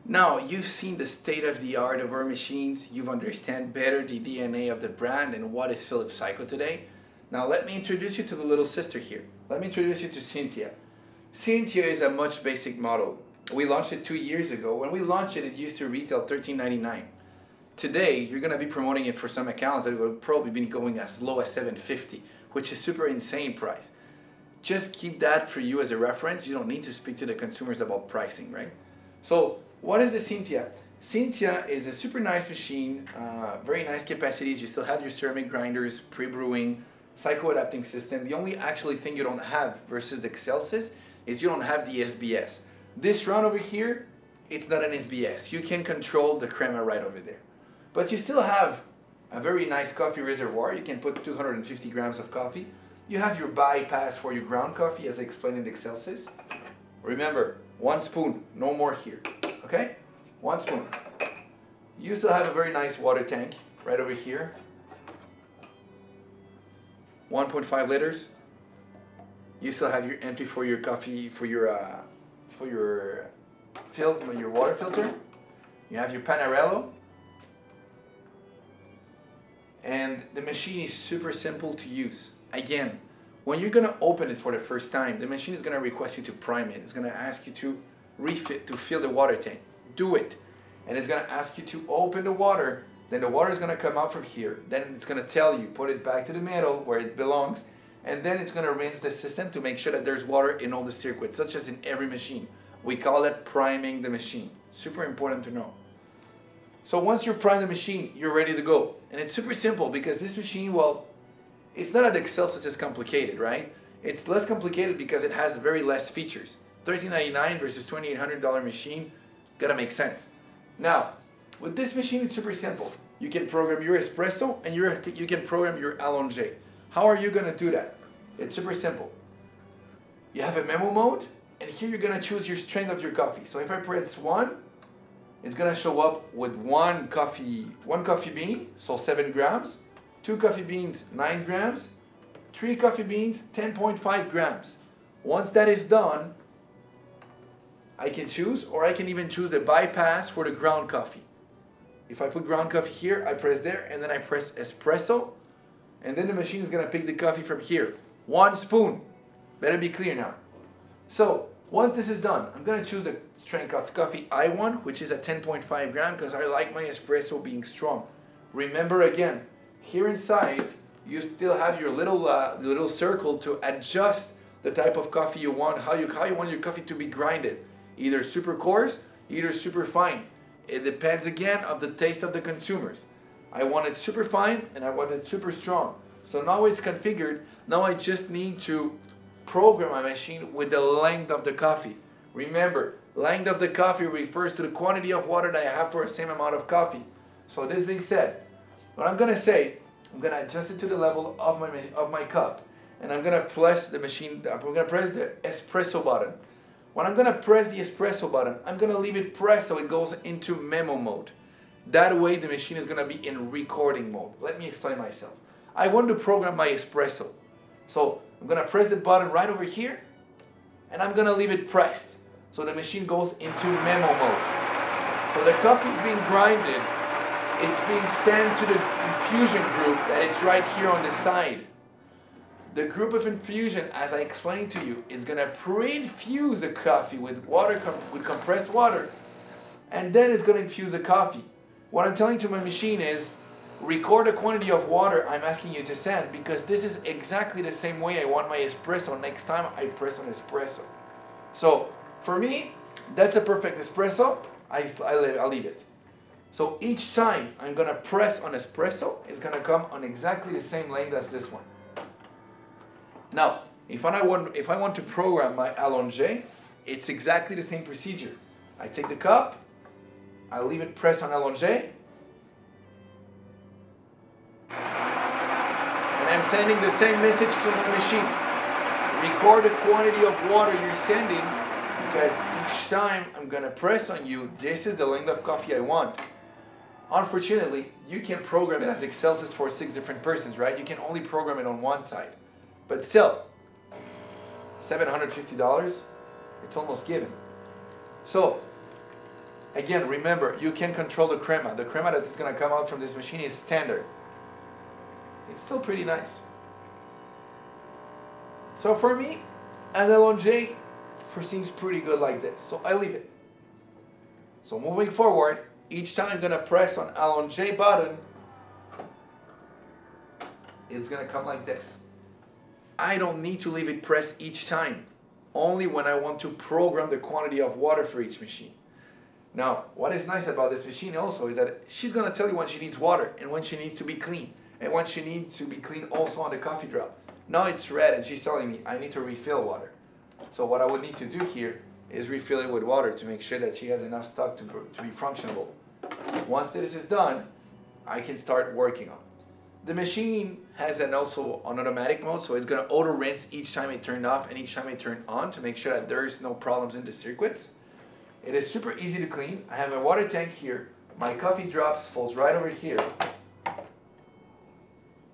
Now, you've seen the state of the art of our machines, you've understand better the DNA of the brand and what is Philips Cycle today. Now let me introduce you to the little sister here. Let me introduce you to Syntia. Syntia is a much basic model. We launched it 2 years ago. When we launched it, it used to retail $13.99. Today, you're going to be promoting it for some accounts that will probably be going as low as $7.50, which is super insane price. Just keep that for you as a reference. You don't need to speak to the consumers about pricing, right? So, what is the Syntia? Syntia is a super nice machine, very nice capacities. You still have your ceramic grinders, pre-brewing, psycho-adapting system. The only actually thing you don't have versus the Excelsis is you don't have the SBS. This run over here, it's not an SBS. You can control the crema right over there. But you still have a very nice coffee reservoir. You can put 250 grams of coffee. You have your bypass for your ground coffee, as I explained in the Excelsis. Remember, 1 spoon, no more here. Okay? 1 spoon. You still have a very nice water tank right over here. 1.5 liters. You still have your entry for your coffee, for your water filter. You have your Panarello. And the machine is super simple to use. Again, when you're gonna open it for the first time, the machine is gonna request you to prime it. It's gonna ask you to fill the water tank. Do it. And it's gonna ask you to open the water. Then the water is gonna come out from here. Then it's gonna tell you, put it back to the middle where it belongs. And then it's gonna rinse the system to make sure that there's water in all the circuits, such as in every machine. We call it priming the machine. Super important to know. So once you prime the machine, you're ready to go. And it's super simple because this machine, well, it's not that Excelsis is complicated, right? It's less complicated because it has very less features. $13.99 versus $2,800 machine, gotta make sense. Now, with this machine, it's super simple. You can program your espresso and you can program your allongé. How are you gonna do that? It's super simple. You have a memo mode, and here you're gonna choose your strength of your coffee. So if I press 1, it's gonna show up with one coffee bean, so 7 grams, 2 coffee beans, 9 grams, 3 coffee beans, 10.5 grams. Once that is done, I can choose, or I can even choose the bypass for the ground coffee. If I put ground coffee here, I press there, and then I press espresso, and then the machine is gonna pick the coffee from here. 1 spoon. Better be clear now. So, once this is done, I'm gonna choose the strength of coffee I want, which is a 10.5 gram, because I like my espresso being strong. Remember again, here inside, you still have your little circle to adjust the type of coffee you want, how you want your coffee to be grinded. Either super coarse, either super fine. It depends again of the taste of the consumers. I want it super fine and I want it super strong. So now it's configured. Now I just need to program my machine with the length of the coffee. Remember, length of the coffee refers to the quantity of water that I have for the same amount of coffee. So this being said, what I'm gonna say, I'm gonna adjust it to the level of my cup, and I'm gonna press the machine. I'm gonna press the espresso button. When I'm gonna press the espresso button, I'm gonna leave it pressed so it goes into memo mode. That way the machine is gonna be in recording mode. Let me explain myself. I want to program my espresso. So I'm gonna press the button right over here, and I'm gonna leave it pressed. So the machine goes into memo mode. So the coffee is being grinded. It's being sent to the infusion group that it's right here on the side. The group of infusion, as I explained to you, is gonna pre-infuse the coffee with water, with compressed water, and then it's gonna infuse the coffee. What I'm telling to my machine is, record the quantity of water I'm asking you to send, because this is exactly the same way I want my espresso next time I press on espresso. So for me, that's a perfect espresso. I'll leave it. So each time I'm gonna press on espresso, it's gonna come on exactly the same length as this one. Now, if I want to program my allongé, it's exactly the same procedure. I take the cup, I leave it pressed on allongé, and I'm sending the same message to the machine. Record the quantity of water you're sending, because each time I'm gonna press on you, this is the length of coffee I want. Unfortunately, you can program it as Excelsis for 6 different persons, right? You can only program it on one side. But still, $750, it's almost given. So, Again, remember, you can control the crema. The crema that is going to come out from this machine is standard. It's still pretty nice. So for me, an allongé seems pretty good like this. So I leave it. So moving forward, each time I'm going to press on allongé button, it's going to come like this. I don't need to leave it pressed each time. Only when I want to program the quantity of water for each machine. Now, what is nice about this machine also is that she's going to tell you when she needs water and when she needs to be clean. And when she needs to be clean also on the coffee drop. Now it's red and she's telling me I need to refill water. So what I would need to do here is refill it with water to make sure that she has enough stock to be functional. Once this is done, I can start working on it. The machine has also an automatic mode, so it's going to auto rinse each time it turned off and each time it turned on to make sure that there's no problems in the circuits. It is super easy to clean. I have a water tank here. My coffee drops falls right over here.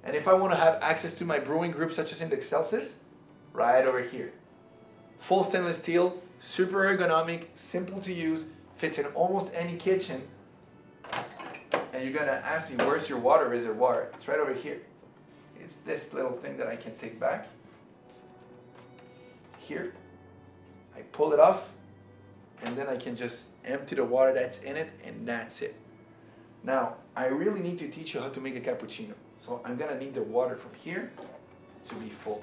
And if I want to have access to my brewing group such as in the Excelsis, right over here. Full stainless steel, super ergonomic, simple to use, fits in almost any kitchen. And you're going to ask me, where's your water reservoir? It's right over here. It's this little thing that I can take back. Here. I pull it off. And then I can just empty the water that's in it, and that's it. Now, I really need to teach you how to make a cappuccino. So I'm going to need the water from here to be full.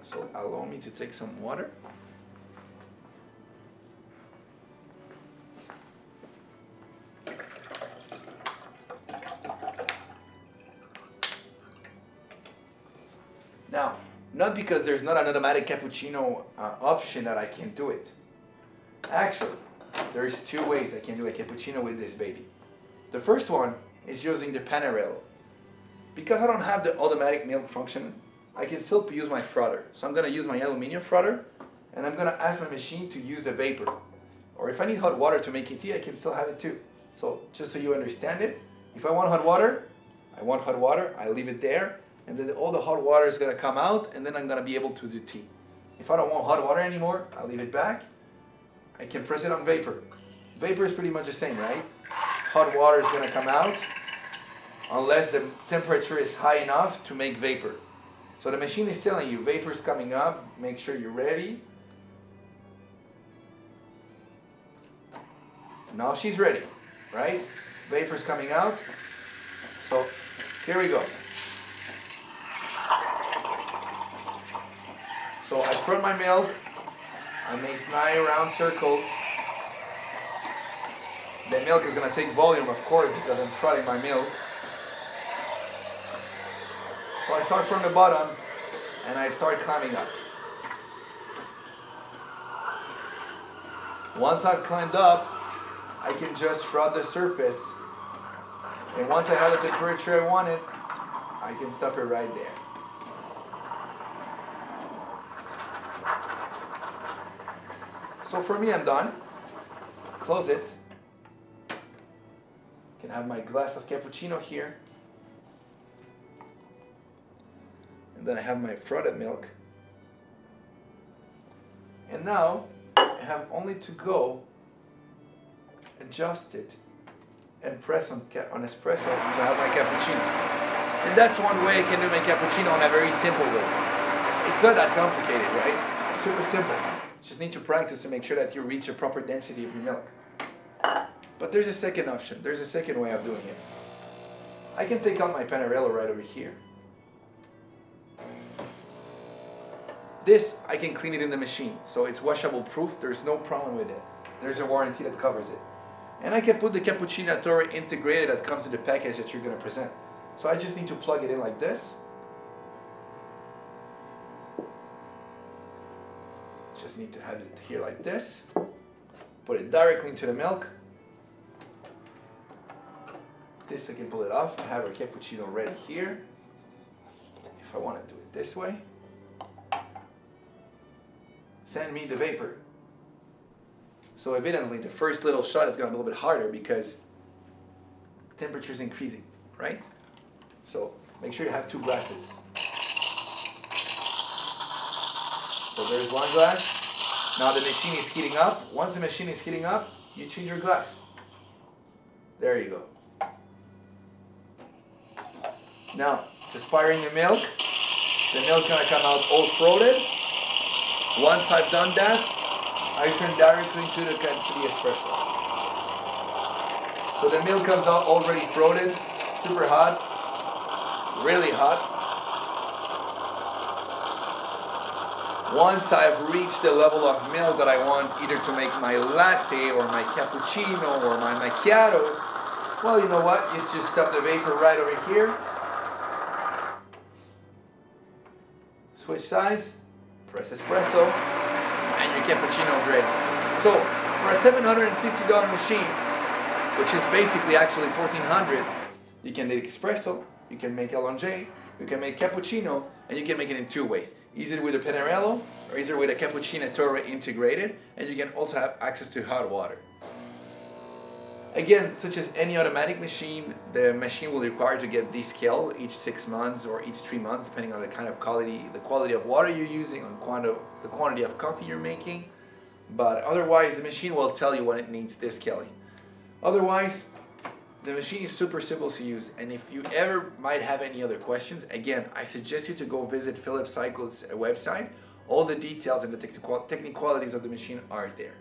So allow me to take some water. Now, not because there's not an automatic cappuccino option that I can do it. Actually, there's two ways I can do a cappuccino with this baby. The first one is using the Panarello. Because I don't have the automatic milk function, I can still use my frother. So I'm going to use my aluminum frother, and I'm going to ask my machine to use the vapor. Or if I need hot water to make a tea, I can still have it too. So just so you understand it, if I want hot water, I leave it there. And then all the hot water is going to come out, and then I'm going to be able to do tea. If I don't want hot water anymore, I'll leave it back. I can press it on vapor. Vapor is pretty much the same, right? Hot water is going to come out unless the temperature is high enough to make vapor. So the machine is telling you vapor is coming up, make sure you're ready. Now she's ready, right? Vapor is coming out. So here we go. So I froth my milk, I make 9 round circles. The milk is going to take volume, of course, because I'm frothing my milk. So I start from the bottom and I start climbing up. Once I've climbed up, I can just froth the surface. And once I have the temperature I want it, I can stop it right there. So for me, I'm done. Close it. Can have my glass of cappuccino here. And then I have my frothed milk. And now I have only to go adjust it and press on espresso to have my cappuccino. And that's one way I can do my cappuccino in a very simple way. It's not that complicated, right? Super simple. Just need to practice to make sure that you reach the proper density of your milk. But there's a second option. There's a second way of doing it. I can take out my Panarello right over here. This, I can clean it in the machine. So it's washable proof. There's no problem with it. There's a warranty that covers it. And I can put the cappuccinatori integrated that comes in the package that you're going to present. So I just need to plug it in like this. Just need to have it here like this. Put it directly into the milk. This I can pull it off. I have our cappuccino ready here. If I want to do it this way. Send me the vapor. So evidently the first little shot is going to be a little bit harder because temperature is increasing, right? So make sure you have 2 glasses. So there's 1 glass. Now the machine is heating up. Once the machine is heating up, you change your glass. There you go. Now, it's aspiring the milk. The milk's gonna come out all throated. Once I've done that, I turn directly to the espresso. So the milk comes out already throated, super hot, really hot. Once I've reached the level of milk that I want either to make my latte or my cappuccino or my macchiato, well, you know what? You just stop the vapor right over here. Switch sides, press espresso, and your cappuccino is ready. So, for a $750 machine, which is basically actually $1,400, you can make espresso, you can make allongé, you can make cappuccino, and you can make it in two ways. Either with a Pennarello, or either with a cappuccino torre integrated, and you can also have access to hot water. Again, such as any automatic machine, the machine will require to get descale each 6 months or each 3 months, depending on the kind of quality, the quality of water you're using, on the quantity of coffee you're making. But otherwise, the machine will tell you when it needs descaling. Otherwise, the machine is super simple to use, and if you ever might have any other questions, again, I suggest you to go visit Philips Cycle's website. All the details and the technicalities of the machine are there.